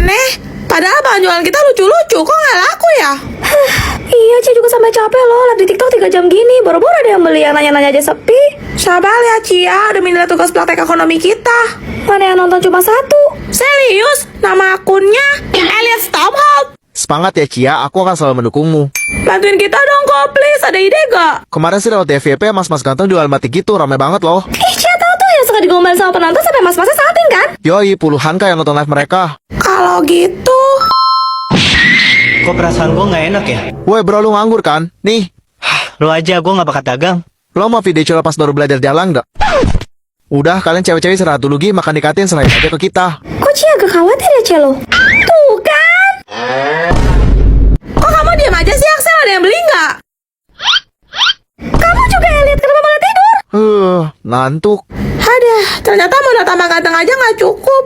Aneh, padahal bahan jualan kita lucu-lucu, kok nggak laku ya? Iya, Cia juga sampai capek loh. Lihat di TikTok 3 jam gini, boro-boro ada yang beli, yang nanya-nanya aja sepi. Sabar ya Cia, demi nilai tugas praktek ekonomi kita. Mana yang nonton cuma 1? Serius, nama akunnya Elliot Stopholt. Semangat ya Cia, aku akan selalu mendukungmu. Bantuin kita dong kok, please. Ada ide gak? Kemarin sih lewat FYP, mas-mas ganteng jual mati gitu, rame banget loh. Cia tahu tuh yang suka digombalin sama penonton sampai mas-masnya salting kan? Yoi, puluhan kah yang nonton live mereka. Kalau gitu... Kok perasaan gue gak enak ya? Woi bro, lu nganggur kan? Nih, Lu aja, gue gak bakat dagang. lo mau video cewek pas baru belajar jalan gak? Udah, kalian cewek-cewek istirahat dulu Gi, makan dikatin selain aja ke kita. Kok Cia agak khawatir ya, Cia lo? Tuh kan? Kok kamu diam aja sih, Axel? Ada yang beli nggak? Kamu juga Elliot, kenapa malah tidur? Ngantuk. Aduh, ternyata modal tambah ganteng aja nggak cukup.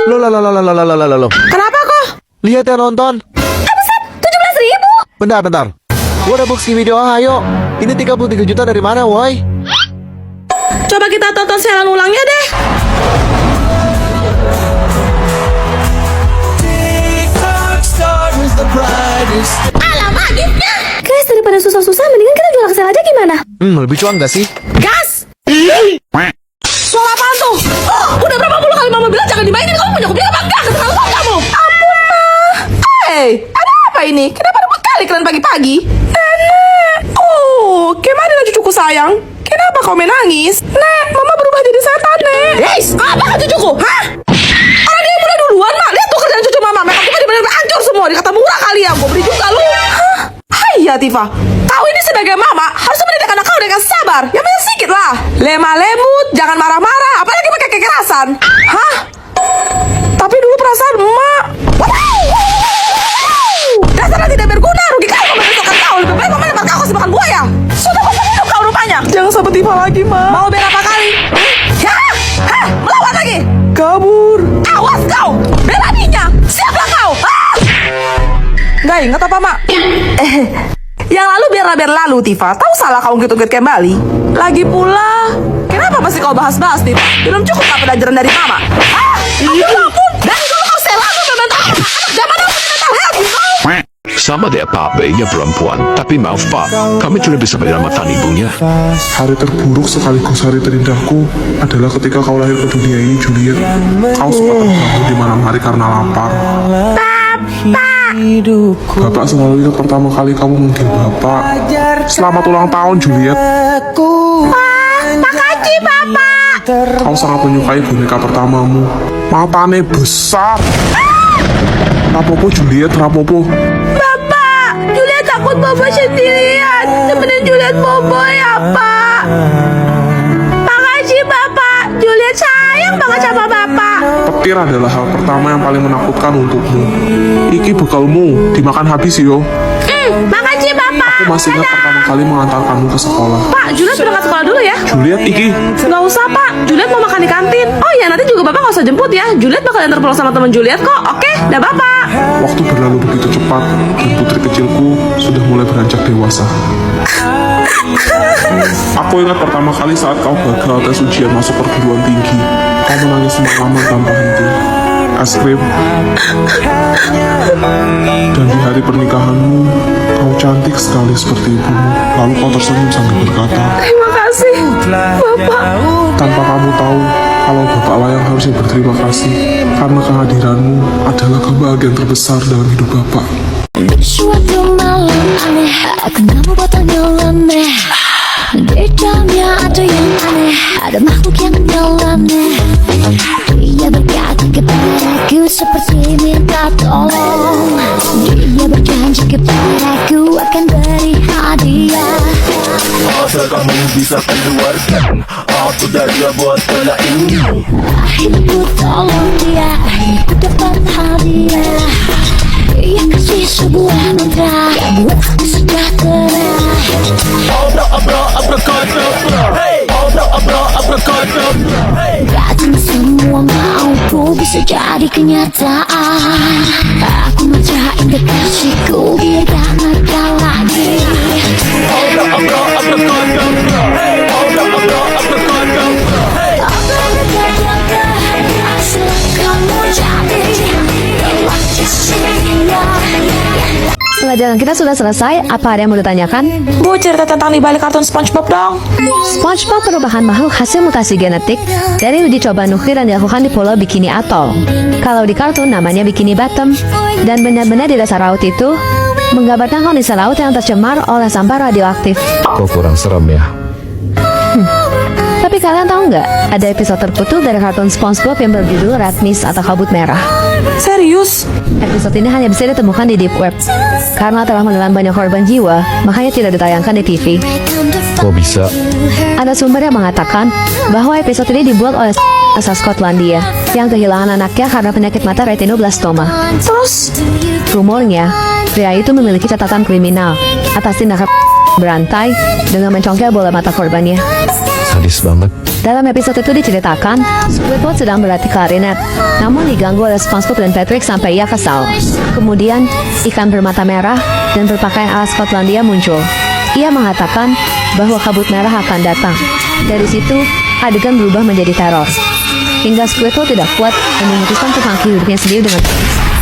Lo. Kenapa kok? Lihat ya nonton. Buset, 17.000. Bentar. Gua udah box video, ayo. Ini 33 juta dari mana, woi? Coba kita tonton siaran ulangnya deh. Alamak, giftnya. Guys, daripada susah-susah, mendingan kita jual Axel aja gimana? Lebih cuan gak sih? Gas. Suara apaan tuh? Oh, udah berapa puluh kali mama bilang jangan dimainin. Kamu punya kuping apa enggak? Keterlaluan kamu. Ampun, Ma. Ada apa ini? Kenapa ribut kali kalian pagi-pagi? Nenek. Oh, gimana cucuku sayang? Kenapa kau menangis? Nek, mama berubah jadi setan, Nek. Guys, apa kan cucuku? Hah? Orang dia mulai duluan, Mak. Lihat tuh kerjaan cucu mama. Mereka tuh benar-benar hancur semua. Dikata murah kali ya. Gue beri juga lu. Hah? Hai ya, Tifa. Kau ini sebagai mama harus mendidik anak kau dengan sabar. Ya main sedikit lah. Lemah lemut, jangan marah-marah. Apalagi pakai kekerasan. Hah? Tapi dulu perasaan emak. Dasarnya tidak berguna. Rugi kali kau membesarkan kau. Lebih baik kau melempar kau ke makan buaya. Sudah bosan hidup kau rupanya. Jangan sampai Tifa lagi, Ma. Mau berapa kali? Hah? Melawan lagi? Kabur. Awas kau. Beraninya. Siaplah kau. Nggak ingat apa, Mak? Yang lalu biarlah lalu, Tifa. Tahu salah kau gitu-gitu kembali. Lagi pula, kenapa masih kau bahas-bahas, Tifa? Belum cukup tak pelajaran dari mama? Ya ampun. Dari dulu kau selalu membentak anak zaman aku mental health, you know? Sama deh papenya perempuan, tapi maaf pak, kami tidak bisa menyelamatkan ibunya. Hari terburuk sekaligus hari terindahku adalah ketika kau lahir ke dunia ini, Juliet. Kau sempat terbangun di malam hari karena lapar. Bapak selalu ingat pertama kali kamu memanggil Bapak. Selamat ulang tahun, Juliet. Makasih, Bapak. Kau sangat menyukai boneka pertamamu. Matanya besar. Rapopo, Juliet, rapopo. Bapak, Juliet takut Bobo sendirian. Temenin Juliet Bobo ya, Pak. Makasih, Bapak. Juliet sayang banget sama Bapak. Petir adalah hal pertama yang paling menakutkan untukmu. Iki bekalmu, dimakan habis yo. Makasih, Bapak. Aku masih ingat pertama kali mengantarkanmu ke sekolah. Pak, Juliet berangkat sekolah dulu ya. Juliet, iki. Nggak usah, Pak. Juliet mau makan di kantin. Oh ya, nanti juga Bapak nggak usah jemput ya. Juliet bakal antar pulang sama teman Juliet kok. Oke, dah Bapak. Waktu berlalu begitu cepat, dan putri kecilku sudah mulai beranjak dewasa. Aku ingat pertama kali saat kau gagal tes ujian masuk perguruan tinggi. Kau menangis semalaman tanpa henti. Es krim. Dan di hari pernikahanmu, kau cantik sekali seperti ibumu. Lalu kau tersenyum sambil berkata, Terima kasih, Bapak. tanpa kamu tahu kalau Bapak lah yang harusnya berterima kasih, karena kehadiranmu adalah kebahagiaan terbesar dalam hidup Bapak. Suatu malam aneh, aku gak mau buat nyeleneh. Di dalamnya ada yang aneh, ada makhluk yang nyeleneh. Dia berkata kepadaku seperti minta tolong. Dia berjanji kepadaku akan beri hadiah. Asal kamu bisa keluarkan aku dari buat pola ini. Akhirku tolong dia, aku dapat hadiah. Dia kasih sebuah mantra yang buat aku sejahtera. Abracadabra, hey. Abracadabra, hey. Katanya semua mauku bisa jadi kenyataan. Aku mantrain kekasihku biar gak nakal lagi. Abracadabra, hey. Abracadabra, hey. Abracadabra, asal kamu jadi Pelajaran kita sudah selesai. Apa ada yang mau ditanyakan? Bu, cerita tentang dibalik kartun SpongeBob dong. SpongeBob merupakan makhluk hasil mutasi genetik dari uji coba nuklir yang dilakukan di Pulau Bikini Atoll. Kalau di kartun namanya Bikini Bottom, dan benar-benar di dasar laut itu menggambarkan kondisi laut yang tercemar oleh sampah radioaktif. Kok kurang serem ya? Tapi kalian tahu nggak, ada episode terputus dari kartun SpongeBob yang berjudul Red Mist atau Kabut Merah. Serius? Episode ini hanya bisa ditemukan di Deep Web. Karena telah menelan banyak korban jiwa, makanya tidak ditayangkan di TV. Kok bisa? Ada sumber yang mengatakan bahwa episode ini dibuat oleh asal Skotlandia yang kehilangan anaknya karena penyakit mata retinoblastoma. Terus? Rumornya, pria itu memiliki catatan kriminal atas tindakan berantai dengan mencongkel bola mata korbannya. Sadis banget. Dalam episode itu diceritakan, Squidward sedang berlatih klarinet, namun diganggu oleh SpongeBob dan Patrick sampai ia kesal. Kemudian, ikan bermata merah dan berpakaian ala Skotlandia muncul. Ia mengatakan bahwa kabut merah akan datang. Dari situ, adegan berubah menjadi teror. Hingga Squidward tidak kuat dan memutuskan untuk mengakhiri hidupnya sendiri dengan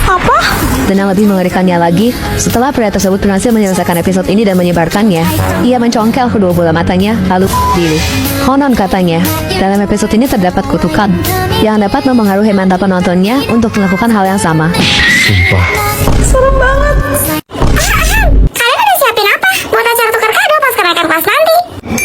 Apa? Dan yang lebih mengerikannya lagi, setelah pria tersebut berhasil menyelesaikan episode ini dan menyebarkannya, ia mencongkel kedua bola matanya, lalu diri. Konon katanya, dalam episode ini terdapat kutukan yang dapat mempengaruhi mental penontonnya untuk melakukan hal yang sama. Sumpah. Serem banget. Kalian udah siapin apa? Buat acara tukar kado pas kenaikan kelas nanti.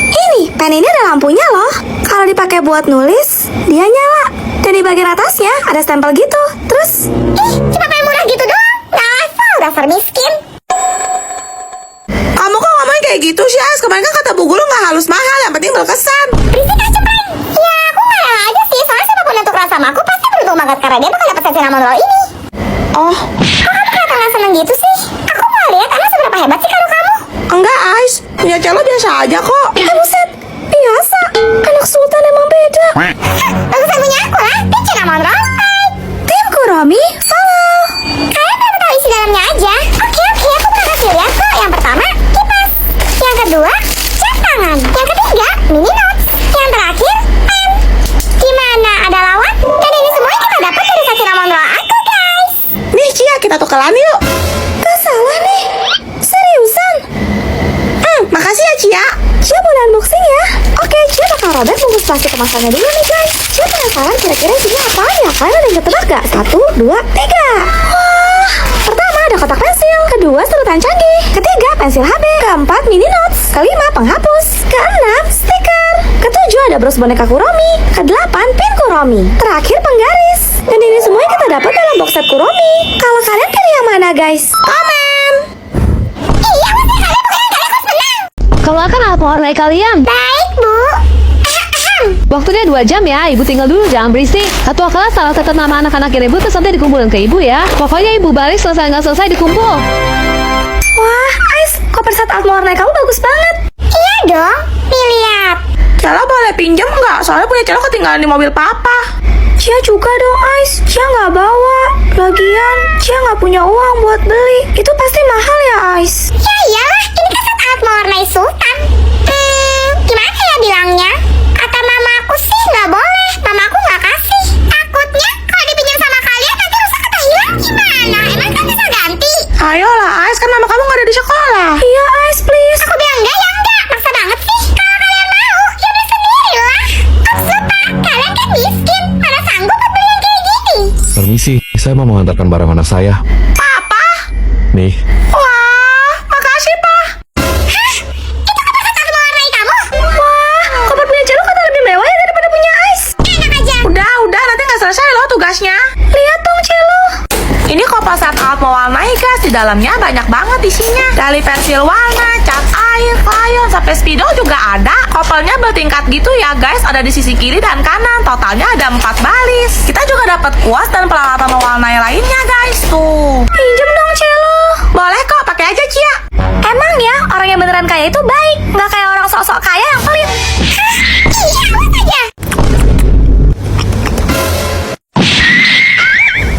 Ini, pen ini ada lampunya loh. Kalau dipakai buat nulis, dia nyala. Dan di bagian atasnya ada stempel gitu. Terus, Cuma pengen murah gitu doang. Dasar dasar miskin. Kamu kok ngomongin kayak gitu sih, Ais? Kemarin kan kata Bu Guru nggak halus mahal, yang penting berkesan. Berisik aja, Prank. Ya, aku nggak rela aja sih. Soalnya siapapun yang tukeran sama aku pasti beruntung banget karena dia bakal dapet cinnamon roll ini. Oh, Kok kamu kelihatan nggak seneng gitu sih? Aku mau lihat emang seberapa hebat sih kado kamu. enggak, Ais. Punya Celo biasa aja kok. buset, biasa. Anak Sultan emang beda. Bagusan punya aku lah. Dia cinnamon roll. Tim Kuromi, halo. Kalian baru tahu isi dalamnya aja. Oke, aku bakal kasih lihat kok. Yang pertama, kipas. Yang kedua, jam tangan. Yang ketiga, mini notes. Yang terakhir, pen. Gimana, ada lawan? Dan ini semua kita dapat dari cinnamon roll aku, guys. Nih, Cia, kita tukeran yuk. Gak salah nih. Seriusan. Makasih ya, Cia. Cia boleh unboxing ya? Oke, Cia bakal robek bungkus plastik kemasannya dulu nih guys. Cia penasaran kira-kira isinya apa ya? Kalian ada yang ketebak gak? 1, 2, 3. Wah, pertama ada kotak pensil. Kedua, sedotan canggih. Ketiga, pensil HB. Keempat, mini notes. Kelima, penghapus. Keenam, stiker. Ketujuh, ada bros boneka Kuromi. Kedelapan, pin Kuromi. Terakhir, penggaris. Dan ini semua kita dapat dalam box set Kuromi. Kalau kalian pilih yang mana guys? Komen. Iya, pasti kalian pokoknya kalian harus menang. Kalau akan apa warnai kalian? Baik, Bu. Waktunya 2 jam ya, ibu tinggal dulu, jangan berisik. Ketua kelas salah catat nama anak-anak yang ribut terus nanti dikumpulin ke ibu ya. Pokoknya ibu balik selesai nggak selesai dikumpul. Wah, Ais, koper set alt warna kamu bagus banget. Iya dong, dilihat. Celo boleh pinjam nggak? Soalnya punya Celo ketinggalan di mobil papa. Cia juga dong, Ais. Cia nggak bawa. Lagian, Cia nggak punya uang buat beli. Itu pasti mahal ya, Ais. Ya iyalah, ini kan set alat mewarnai sultan. Gimana ya bilangnya? Kata mamaku sih nggak boleh. Mamaku nggak kasih. Takutnya kalau dipinjam sama kalian nanti rusak atau hilang gimana? Emang kan bisa ganti? Ayolah, Ais, kan mama kamu nggak ada di sekolah. Iya, Ais, please. Aku bilang enggak ya enggak. Maksa banget sih. Kalau kalian mau, ya beli sendiri lah. Maksud Pak, kalian kan miskin. Mana sanggup buat beli yang kayak gini? Permisi, saya mau mengantarkan barang anak saya. Papa? Nih, Wah, makasih, Pak. Itu koper set alat mewarnai kamu? Wah, koper punya Celo kata lebih mewah ya daripada punya Ais. Enak aja. Udah, nanti nggak selesai loh tugasnya. Lihat dong, Celo. Ini koper set alat mewarnai, guys. Di dalamnya banyak banget isinya. Dari pensil warna, cat air, krayon, sampai spidol juga ada. Kopernya bertingkat gitu ya, guys. Ada di sisi kiri dan kanan. Totalnya ada 4 baris. Kita juga dapat kuas dan peralatan mewarnai lainnya, guys. Tuh. Pinjem dong, Celo. Boleh kok, pakai aja, Cia. Emang ya, orang yang beneran kaya itu baik. Nggak kayak orang sok-sok kaya yang pelit. Iya, awas aja.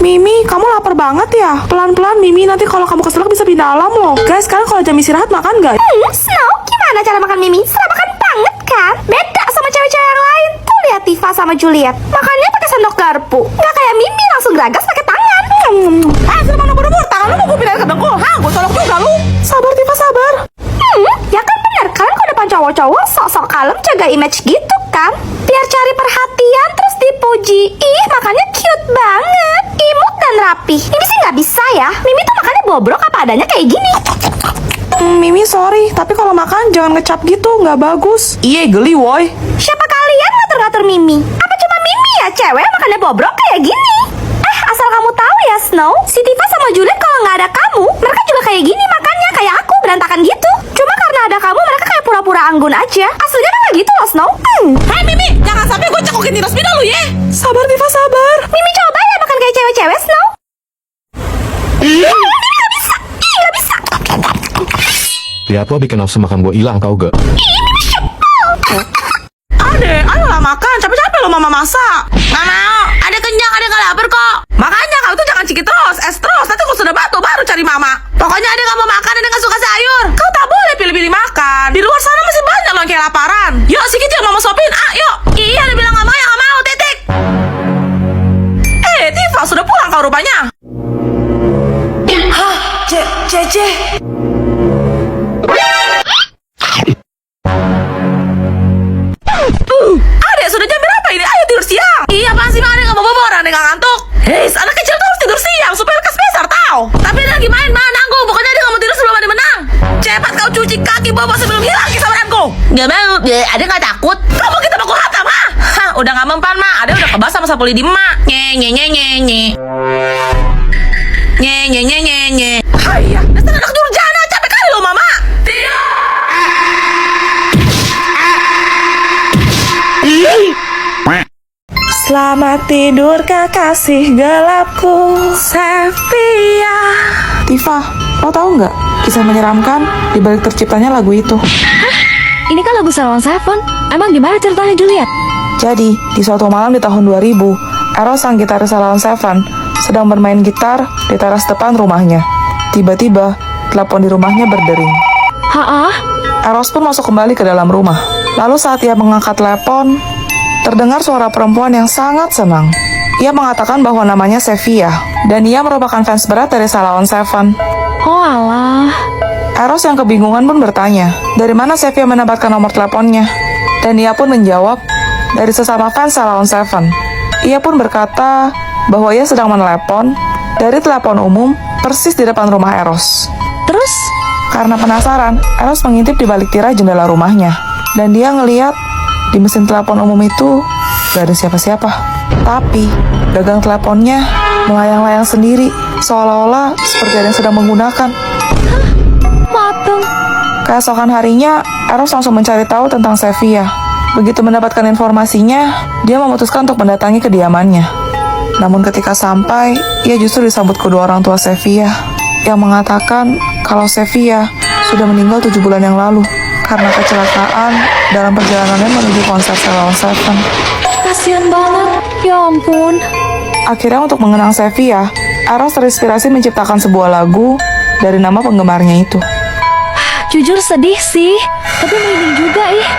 Mimi, kamu lapar banget ya? Pelan-pelan, Mimi. Nanti kalau kamu keselak bisa pindah alam loh. Guys, kalian kalau jam istirahat makan nggak? Snow, gimana cara makan Mimi? Serabakan banget kan? Beda sama cewek-cewek yang lain. Tuh lihat Tifa sama Juliet. Makannya pakai sendok garpu. Nggak kayak Mimi langsung geragas pakai tangan. Sudah cowok sok-sok kalem jaga image gitu kan? Biar cari perhatian terus dipuji. Ih, makanya cute banget. Imut dan rapi. Mimi sih nggak bisa ya. Mimi tuh makannya bobrok apa adanya kayak gini. Mimi sorry, tapi kalau makan jangan ngecap gitu, nggak bagus. Iya, geli woy. Siapa kalian ngatur-ngatur Mimi? Apa cuma Mimi ya cewek makannya bobrok kayak gini? Asal kamu tahu ya Snow, si Tifa sama Juliet kalau nggak ada kamu, mereka juga kayak gini makannya, kayak aku berantakan gitu. Cuma karena ada kamu, mereka kayak pura-pura anggun aja. Aslinya kan nggak gitu loh Snow. Hai Mimi, jangan sampai gue cekokin di resmi dulu ya. Sabar Tifa, sabar. Mimi coba ya makan kayak cewek-cewek Snow. Mimi nggak bisa, nggak bisa. Lihat lo bikin nafsu makan gue hilang tau gak? Ade, ayolah makan, capek-capek lo mama masak. Nggak mau, Ade kenyang, Ade nggak lapar kok. Makanya kau tuh jangan cekit terus, es terus. Nanti kau sudah batuk baru cari mama. Pokoknya Ade nggak mau makan, Ade nggak suka sayur. Kau tak boleh pilih-pilih makan. Di luar sana masih banyak loh yang kayak laparan. Yuk, sikit yang mama sopin. Ah, yuk. Iya, Ade bilang nggak mau, ya nggak mau, titik. Tifa sudah pulang kau rupanya. Hah, Cece. Adek, sudah jam berapa ini? Ayo tidur siang. Iya, apaan sih, Adek nggak mau bobo, Adek nggak ngantuk. Hei, anak kecil tuh harus tidur siang supaya lekas besar, tau. Tapi Adek lagi main, nanggung. Pokoknya Adek nggak mau tidur sebelum Adek menang. Cepat kau cuci kaki bobo sebelum hilang kesabaranku. Nggak mau, Adek nggak takut. Kamu kita baku hatam, ha? Hah, udah nggak mempan, Ma. Adek udah kebas sama sapu lidi, Ma. Nye. Hayya, dasar anak durjana, capek kali lo, Mama. Selamat tidur kekasih gelapku, Sevia. Tifa, lo tahu nggak kisah menyeramkan di balik terciptanya lagu itu? Ini kan lagu Salon Seven. Emang gimana ceritanya Juliet? Jadi, di suatu malam di tahun 2000, Eros sang gitaris Salon Seven sedang bermain gitar di teras depan rumahnya. Tiba-tiba, telepon di rumahnya berdering. Ha-ah? Eros pun masuk kembali ke dalam rumah. Lalu saat ia mengangkat telepon, terdengar suara perempuan yang sangat senang. Ia mengatakan bahwa namanya Sevia, dan ia merupakan fans berat dari Salon Seven. Oh alah. Eros yang kebingungan pun bertanya, dari mana Sevia mendapatkan nomor teleponnya? Dan ia pun menjawab, dari sesama fans Salon Seven. Ia pun berkata bahwa ia sedang menelepon dari telepon umum persis di depan rumah Eros. Terus? Karena penasaran, Eros mengintip di balik tirai jendela rumahnya. Dan dia ngeliat di mesin telepon umum itu gak ada siapa-siapa. Tapi gagang teleponnya melayang-layang sendiri, seolah-olah seperti ada yang sedang menggunakan. Mateng. Keesokan harinya, Eros langsung mencari tahu tentang Sevia. Begitu mendapatkan informasinya, dia memutuskan untuk mendatangi kediamannya. Namun ketika sampai, ia justru disambut kedua orang tua Sevia yang mengatakan kalau Sevia sudah meninggal 7 bulan yang lalu karena kecelakaan dalam perjalanannya menuju konser Salon Seven. Kasian banget. Ya ampun. Akhirnya untuk mengenang Sevia, Eros terinspirasi menciptakan sebuah lagu dari nama penggemarnya itu. Jujur sedih sih. Tapi merinding juga ih.